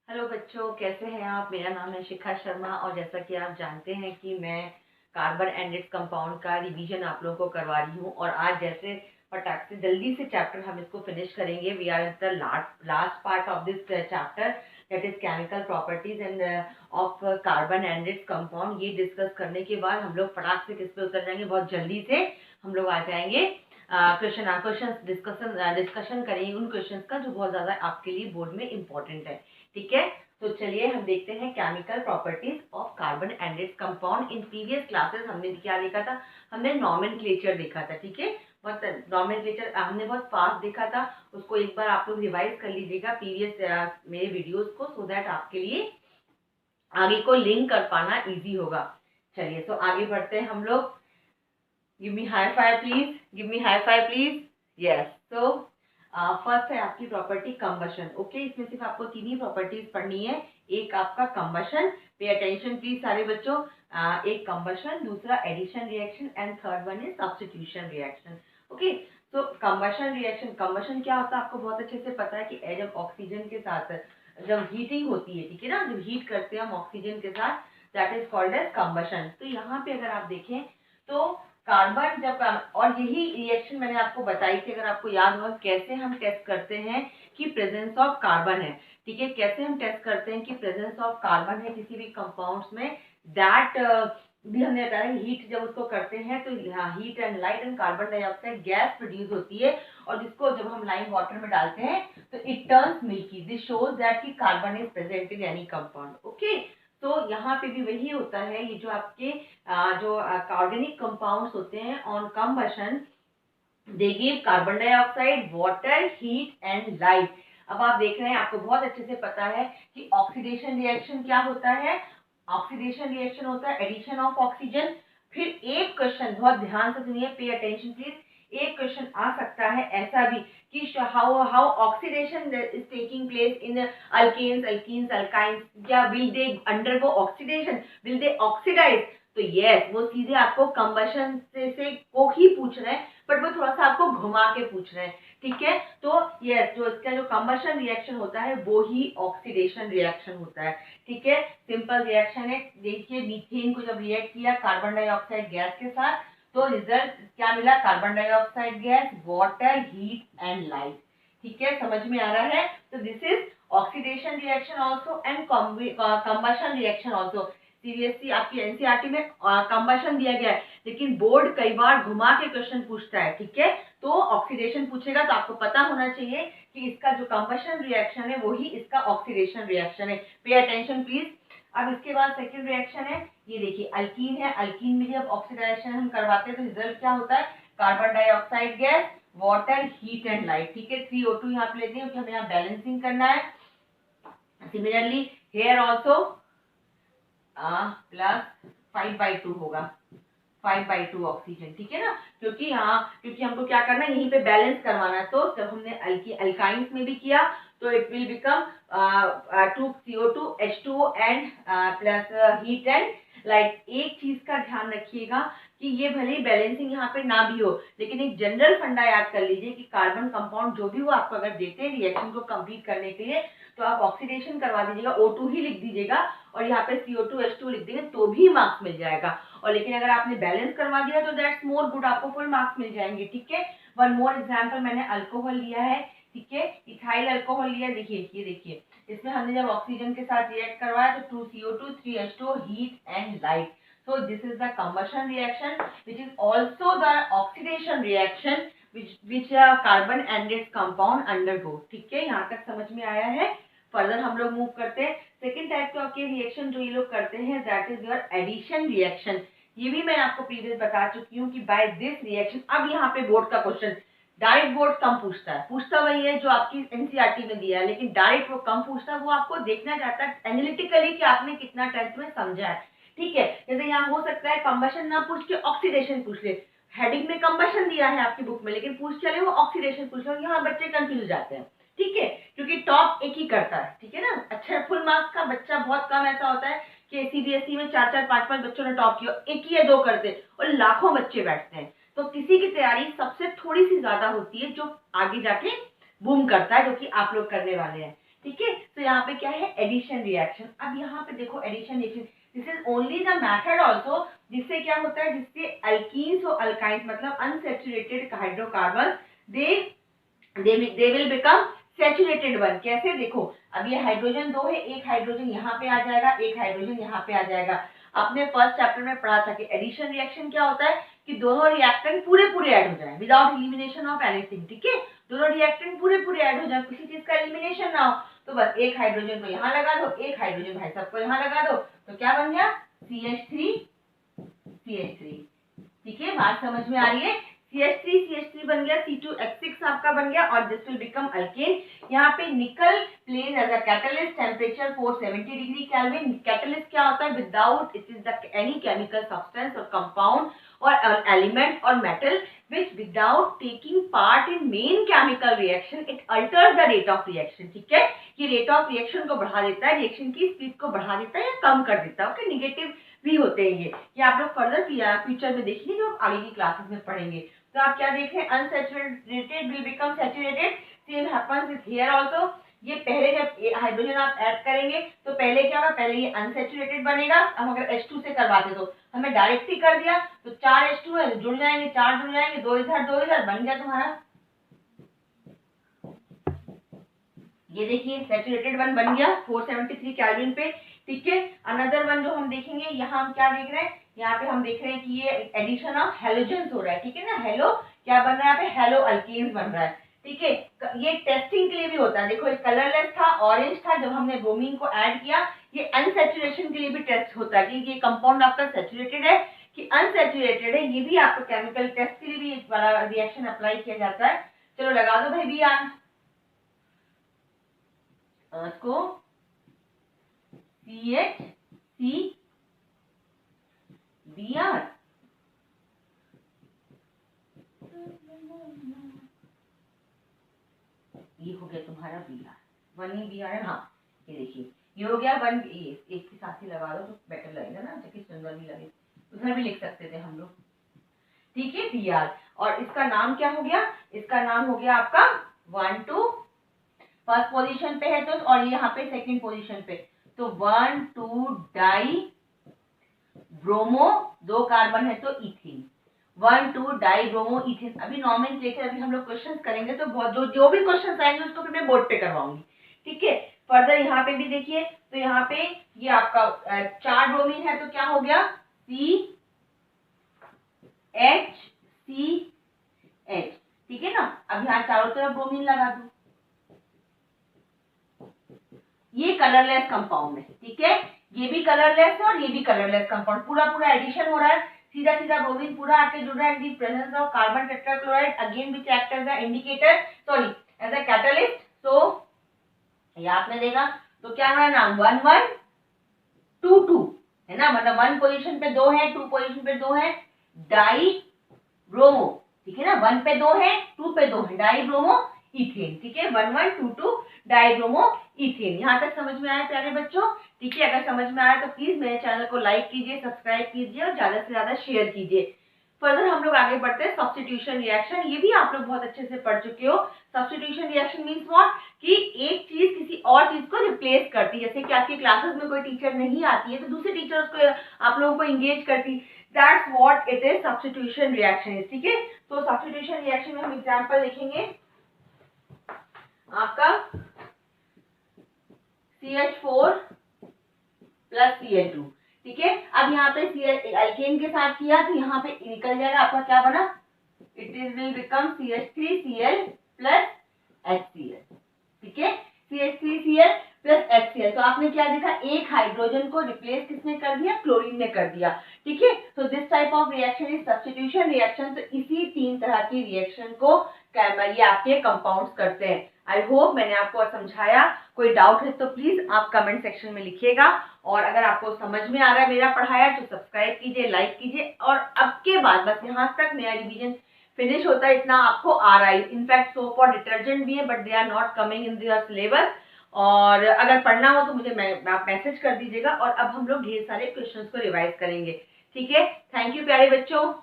Hello बच्चों, कैसे हैं आप। मेरा नाम है शिखा शर्मा और जैसा कि आप जानते हैं कि मैं कार्बन एंड इट्स कंपाउंड का रिवीजन आप लोगों को करवा रही हूँ। और आज जैसे फटाक से जल्दी से चैप्टर हम इसको फिनिश करेंगे। We are at the last part of this chapter, that is chemical properties and of carbon and its compound. ये डिस्कस करने के बाद हम लोग फटाक से किस पे उतर जाएंगे, बहुत जल्दी से हम लोग आ जाएंगे क्वेश्चन डिस्कशन करेंगे उन क्वेश्चंस का जो बहुत ज्यादा आपके लिए बोर्ड में इंपॉर्टेंट है। ठीक है, तो चलिए हम देखते हैं chemical properties of carbon and its compound. In previous classes हमने क्या देखा था, हमने नॉमेनक्लेचर देखा था। ठीक है, बहुत नॉमेनक्लेचर हमने बहुत फास्ट देखा था, उसको एक बार आप लोग रिवाइज कर लीजिएगा प्रीवियस मेरे वीडियोस को, सो दैट आपके लिए आगे को लिंक कर पाना इजी होगा। चलिए तो आगे बढ़ते हैं हम लोग। Give me high five please, give me high five please. Yes, तो फर्स्ट है आपकी प्रॉपर्टी कंबशन। ओके, इसमें सिर्फ आपको तीन ही प्रॉपर्टीज पढ़नी है। एक आपका कंबशन, पे अटेंशन प्लीज सारे बच्चों। एक कंबशन, दूसरा addition reaction and third one is substitution reaction. Okay, तो कंबशन रिएक्शन, कंबशन क्या होता है आपको बहुत अच्छे से पता है कि जब ऑक्सीजन के साथ जब हीटिंग होती है, ठीक है ना, जब हीट करते हैं हम ऑक्सीजन के साथ, that is called as combustion. तो यहाँ पे अगर आप देखें तो कार्बन जब और यही रिएक्शन मैंने आपको बताई थी, अगर आपको याद हो कैसे हम टेस्ट करते हैं कि प्रेजेंस ऑफ कार्बन है। ठीक है, कैसे हम टेस्ट करते हैं कि प्रेजेंस ऑफ कार्बन है किसी भी कंपाउंड्स में, दैट भी हमने बताया। हीट जब उसको करते हैं तो heat and light and carbon dioxide gas produce होती है, और जिसको जब हम लाइम वाटर में डालते हैं तो it turns milky. This shows that कि carbon is present in any compound. Okay, तो यहाँ पे भी वही होता है, ये जो आपके जो ऑर्गेनिक कंपाउंड्स होते हैं on combustion they give carbon dioxide, water, heat and light. अब आप देख रहे हैं, आपको बहुत अच्छे से पता है कि ऑक्सीडेशन रिएक्शन क्या होता है। ऑक्सीडेशन रिएक्शन होता है एडिशन ऑफ ऑक्सीजन। फिर एक क्वेश्चन बहुत ध्यान से सुनिए, पे अटेंशन प्लीज, एक क्वेश्चन आ सकता है ऐसा भी कि how how oxidation is taking place in alkanes, alkenes, alkynes, क्या will they undergo oxidation, will they oxidise. तो यस, वो सीधे आपको कंबशन से को ही पूछ रहे हैं, बट वो थोड़ा सा आपको घुमा के पूछ रहे हैं। ठीक है, तो यस, जो इसका जो कंबशन रिएक्शन होता है वो ही ऑक्सीडेशन रिएक्शन होता है। ठीक है, सिंपल रिएक्शन है। देखिए, मीथेन को जब रिएक्ट किया कार्बन डाइऑक्साइड गैस के साथ, तो रिजल्ट क्या मिला, carbon dioxide gas, water, heat and light. ठीक है, समझ में आ रहा है। तो this is oxidation reaction also and combustion reaction also. Seriously आपकी एनसीईआरटी में कंबशन दिया गया है, लेकिन बोर्ड कई बार घुमा के क्वेश्चन पूछता है। ठीक है, तो ऑक्सीडेशन पूछेगा तो आपको पता होना चाहिए कि इसका जो कंबशन रिएक्शन है वही इसका ऑक्सीडेशन रिएक्शन है। पे अटेंशन प्लीज। अब इसके बाद सेकंड रिएक्शन है, ये देखिए अल्कीन है। अल्कीन में जब ऑक्सीडाइजेशन हम करवाते हैं तो रिजल्ट क्या होता है, carbon dioxide gas, water, heat and light. ठीक है, 3O2 यहाँ पे लेते हैं क्योंकि हमें यहाँ बैलेंसिंग करना है। सिमिलरली हेयर ऑल्सो प्लस 5/2 होगा, 5/2 ऑक्सीजन। ठीक है ना, क्योंकि क्योंकि हमको क्या करना है, यहीं पे बैलेंस करवाना है। तो जब हमने अल्काइंस में भी किया तो it will become 2CO2 H2O and plus heat and light. एक चीज का ध्यान रखिएगा कि ये भले ही बैलेंसिंग यहाँ पे ना भी हो, लेकिन एक जनरल फंडा याद कर लीजिए कि कार्बन कंपाउंड जो भी वो आपको अगर देते हैं रिएक्शन को कंप्लीट करने के लिए, तो आप ऑक्सीडेशन करवा दीजिएगा, O2 ही लिख दीजिएगा और यहाँ पे CO2 H2 लिख देंगे तो भी मार्क्स मिल जाएगा। और लेकिन अगर आपने बैलेंस करवा दिया तो दैट्स मोर गुड, आपको फुल मार्क्स मिल जाएंगे। ठीक है, वन मोर एग्जांपल, मैंने अल्कोहल लिया है। ठीक है, इथाइल अल्कोहल लिया। देखिए, ये देखिए, इसमें हमने जब ऑक्सीजन के साथ रिएक्ट करवाया तो 2CO2 3H2O, heat and light. So this is the combustion reaction, which is also the oxidation reaction which carbon and its compound undergo. ठीक है, यहाँ तक समझ में आया है। फर्दर हम लोग मूव करते हैं। सेकेंड टाइप के रिएक्शन जो ये लोग करते हैं, that is your addition reaction. ये भी मैं आपको प्रीवियस बता चुकी हूँ कि बाय दिस रिएक्शन, अब यहाँ पे बोर्ड का क्वेश्चन डायरेक्ट बोर्ड कम पूछता वही है जो आपकी एनसीईआरटी में दिया है, लेकिन डायरेक्ट वो कम पूछता है। वो आपको देखना चाहता है एनालिटिकली कि आपने कितना टेंथ में समझा है। ठीक है, जैसे यहाँ हो सकता है कंबशन ना पूछ के ऑक्सीडेशन पूछ ले। हेडिंग में कंबशन दिया है आपकी बुक में, लेकिन पूछ चले वो ऑक्सीडेशन पूछ ले, यहाँ बच्चे कंफ्यूज जाते हैं। ठीक है, क्योंकि टॉप एक ही करता है। ठीक है ना, अच्छा फुल मार्क्स का बच्चा बहुत कम ऐसा होता है कि सीबीएसई में 4-4 5-5 बच्चों ने टॉप किया, एक ही या दो करते, और लाखों बच्चे बैठते हैं। तो किसी की तैयारी सबसे थोड़ी सी ज्यादा होती है जो आगे जाके बूम करता है, जो कि आप लोग करने वाले हैं। ठीक है, तो यहाँ पे क्या है, एडिशन रिएक्शन। अब यहाँ पे देखो addition reaction, this is only the method also, जिससे क्या होता है, जिससे अल्कीन्स और अल्काइंस मतलब unsaturated hydrocarbon they will become saturated one. कैसे, देखो अब ये हाइड्रोजन 2 है, एक हाइड्रोजन यहाँ पे आ जाएगा, एक हाइड्रोजन यहाँ पे आ जाएगा। आपने फर्स्ट चैप्टर में पढ़ा था कि एडिशन रिएक्शन क्या होता है कि दोनों रिएक्टेंट पूरे पूरे ऐड हो जाए विदाउट एलिमिनेशन ऑफ एनीथिंग। ठीक है, दोनों रिएक्टेंट पूरे पूरे ऐड हो जाए, किसी चीज का एलिमिनेशन ना हो। तो बस एक हाइड्रोजन को यहाँ लगा दो, एक हाइड्रोजन भाई सबको यहाँ लगा दो, तो क्या बन गया, CH3 CH3। ठीक है, बात समझ में आ रही है। CH3 बन गया, C2H6 आपका बन गया, और दिस विल बिकम अल्केन। यहाँ पे nickel place as a catalyst, temperature 470 degree kelvin. Catalyst क्या होता है, without it is the any chemical substance और कंपाउंड और एलिमेंट और metal which without taking part in main chemical reaction it alters the rate of reaction। ठीक है, ये rate of reaction को बढ़ा देता है, रिएक्शन की स्पीड को बढ़ा देता है या कम कर देता है। ओके, निगेटिव भी होते हैं ये आप लोग फर्दर फ्यूचर में देखेंगे जो आप आगे की क्लासेस में पढ़ेंगे। तो आप क्या देख रहे हैं, unsaturated will become saturated, same happens with here also. ये पहले जब हाइड्रोजन आप ऐड करेंगे तो पहले क्या होगा, पहले ये अनसैचुरेटेड बनेगा। हम अगर H2 से करवाते तो हमें डायरेक्ट ही कर दिया, तो 4 H2 है, जुड़ जाएंगे, 4 जुड़ जाएंगे, 2 इधर बन गया तुम्हारा। ये देखिए सैचुरेटेड वन बन गया 473 केल्विन पे। ठीक है, अनदर वन जो हम देखेंगे, यहाँ हम क्या देख रहे हैं, यहाँ पे हम देख रहे हैं कि ये एडिशन ऑफ हेलोजेंस हो रहा है। ठीक है ना, हेलो क्या बन रहा है, यहाँ पे हेलो अल्केन्स बन रहा है। ठीक है, ये टेस्टिंग के लिए भी होता है। देखो ये कलरलेस था, ऑरेंज था, जब हमने ब्रोमीन को ऐड किया, ये अनसैचुरेशन के लिए भी टेस्ट होता है कि ये कंपाउंड आपका सैचुरेटेड है कि अनसैचुरेटेड है। ये भी आपको केमिकल टेस्ट के लिए भी एक वाला रिएक्शन अप्लाई किया जाता है। चलो लगा दो भाई बी आर इसको, CHCBr, ये हो गया तुम्हारा Br, 1 ही Br है। हाँ ये देखिए ये हो गया 1, एक के साथ ही लगा दो तो बेटर लगेगा ना, ताकि सुंदर भी लगे। उधर भी लिख सकते थे हम लोग। ठीक है, Br, और इसका नाम क्या हो गया, इसका नाम हो गया आपका 1 2 फर्स्ट पोजीशन पे है तो, और यहाँ पे सेकंड पोजीशन पे, तो 1 2 डाई ब्रोमो, 2 कार्बन है तो इथीन, 1 2 डाई ब्रोमो इथीन। अभी नॉमेनक्लेचर अभी हम लोग क्वेश्चंस करेंगे तो बहुत जो भी क्वेश्चंस आएंगे उसको फिर मैं बोर्ड पे करवाऊंगी। ठीक है, फर्दर यहाँ पे भी देखिए, तो यहाँ पे ये आपका 4 ब्रोमीन है तो क्या हो गया, CHCH। ठीक है ना, अब यहाँ चारों तरफ ब्रोमीन लगा दो, ये कलरलेस कंपाउंड है। ठीक है, ये भी कलरलेस है और ये भी कलरलेस कंपाउंड, पूरा पूरा एडिशन हो रहा है, सीधा सीधा ब्रोमीन पूरा आके जुड़ रहा है in the presence of carbon tetrachloride again which act as a indicator, sorry as a catalyst. तो ये आपने देखा तो क्या हमारा नाम 1 1 2 2 है ना, मतलब 1 पोजीशन पे 2 है, 2 पोजीशन पे 2 है, डाई ब्रोमो। ठीक है ना, 1 पे 2 है, 2 पे 2 है, डाई ब्रोमो इथेन। ठीक है, 1 1 2 2 डाई ब्रोमो इथेन। यहाँ तक समझ में आया प्यारे बच्चों? ठीक है, अगर समझ में आया तो प्लीज मेरे चैनल को लाइक कीजिए, सब्सक्राइब कीजिए और ज्यादा से ज्यादा शेयर कीजिए। फर्दर हम लोग आगे बढ़ते हैं, सब्स्टिट्यूशन रिएक्शन। ये भी आप लोग बहुत अच्छे से पढ़ चुके हो। सब्स्टिट्यूशन रिएक्शन मींस व्हाट, कि एक चीज किसी और चीज को रिप्लेस करती है। जैसे कि आपकी क्लासेस में कोई टीचर नहीं आती है तो दूसरी टीचर उसको आप लोगों को इंगेज करती, that's what it is, substitution reaction is. ठीक है, तो सब्स्टिट्यूशन रिएक्शन में हम एग्जांपल लिखेंगे आपका CH4 प्लस Cl2। ठीक है, अब यहाँ पे अल्केन के साथ किया तो यहाँ पे निकल जाएगा आपका क्या बना, it is will become CH3Cl plus HCl। ठीक है, CH3Cl प्लस HCl। तो आपने क्या देखा, एक हाइड्रोजन को रिप्लेस किसने कर दिया, क्लोरीन ने कर दिया। ठीक है, तो this type of reaction is substitution reaction. तो इसी 3 तरह की रिएक्शन को ये आपके कंपाउंड्स करते हैं। आई होप मैंने आपको समझाया। कोई डाउट है तो प्लीज आप कमेंट सेक्शन में लिखिएगा, और अगर आपको समझ में आ रहा है मेरा पढ़ाया तो सब्सक्राइब कीजिए, लाइक कीजिए। और अब के बाद बस यहाँ तक मेरा रिवीजन फिनिश होता है, इतना आपको आ रहा है। इनफैक्ट सोप और डिटर्जेंट भी है but they are not coming in their syllabus, और अगर पढ़ना हो तो मुझे आप मैसेज कर दीजिएगा, और अब हम लोग ढेर सारे क्वेश्चंस को रिवाइज करेंगे। ठीक है, थैंक यू प्यारे बच्चों।